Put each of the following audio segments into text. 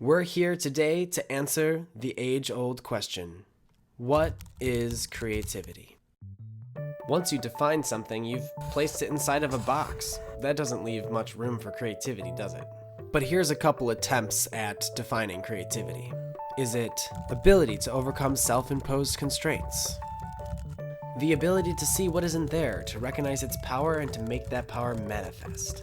We're here today to answer the age-old question. What is creativity? Once you define something, you've placed it inside of a box. That doesn't leave much room for creativity, does it? But here's a couple attempts at defining creativity. Is it ability to overcome self-imposed constraints? The ability to see what isn't there, to recognize its power, and to make that power manifest.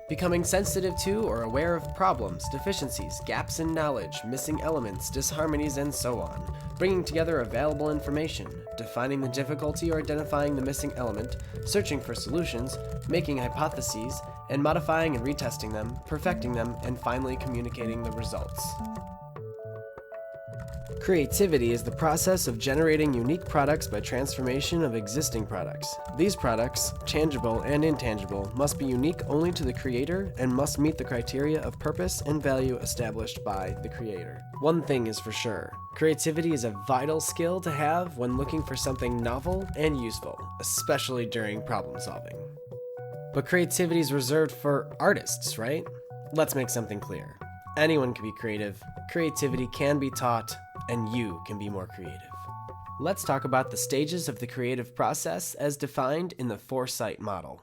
Becoming sensitive to or aware of problems, deficiencies, gaps in knowledge, missing elements, disharmonies, and so on. Bringing together available information, defining the difficulty or identifying the missing element, searching for solutions, making hypotheses, and modifying and retesting them, perfecting them, and finally communicating the results. Creativity is the process of generating unique products by transformation of existing products. These products, tangible and intangible, must be unique only to the creator and must meet the criteria of purpose and value established by the creator. One thing is for sure, creativity is a vital skill to have when looking for something novel and useful, especially during problem solving. But creativity is reserved for artists, right? Let's make something clear. Anyone can be creative, creativity can be taught, and you can be more creative. Let's talk about the stages of the creative process as defined in the Foursight model.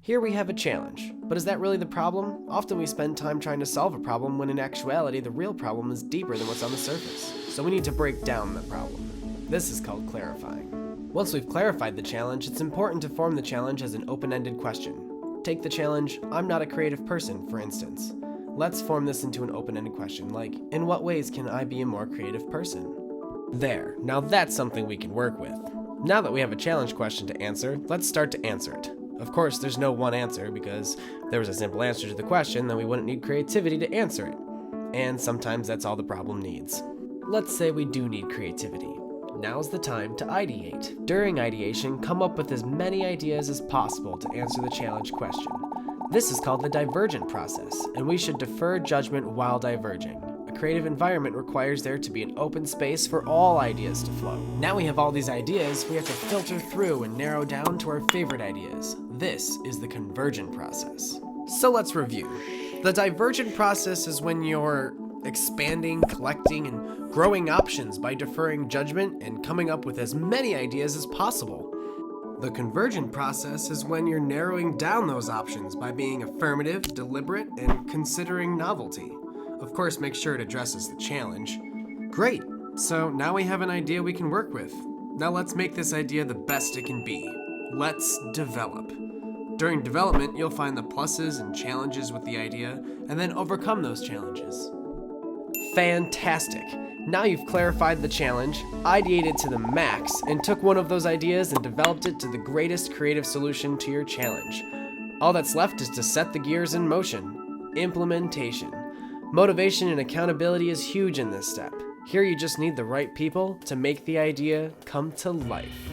Here we have a challenge, but is that really the problem? Often we spend time trying to solve a problem when in actuality the real problem is deeper than what's on the surface. So we need to break down the problem. This is called clarifying. Once we've clarified the challenge, it's important to form the challenge as an open-ended question. Take the challenge, I'm not a creative person, for instance. Let's form this into an open-ended question, like, in what ways can I be a more creative person? There, now that's something we can work with. Now that we have a challenge question to answer, let's start to answer it. Of course, there's no one answer, because if there was a simple answer to the question, then we wouldn't need creativity to answer it. And sometimes that's all the problem needs. Let's say we do need creativity. Now's the time to ideate. During ideation, come up with as many ideas as possible to answer the challenge question. This is called the divergent process, and we should defer judgment while diverging. A creative environment requires there to be an open space for all ideas to flow. Now we have all these ideas, we have to filter through and narrow down to our favorite ideas. This is the convergent process. So let's review. The divergent process is when you're expanding, collecting, and growing options by deferring judgment and coming up with as many ideas as possible. The convergent process is when you're narrowing down those options by being affirmative, deliberate, and considering novelty. Of course, make sure it addresses the challenge. Great, so now we have an idea we can work with. Now let's make this idea the best it can be. Let's develop. During development, you'll find the pluses and challenges with the idea, and then overcome those challenges. Fantastic! Now you've clarified the challenge, ideated to the max, and took one of those ideas and developed it to the greatest creative solution to your challenge. All that's left is to set the gears in motion. Implementation. Motivation and accountability is huge in this step. Here you just need the right people to make the idea come to life.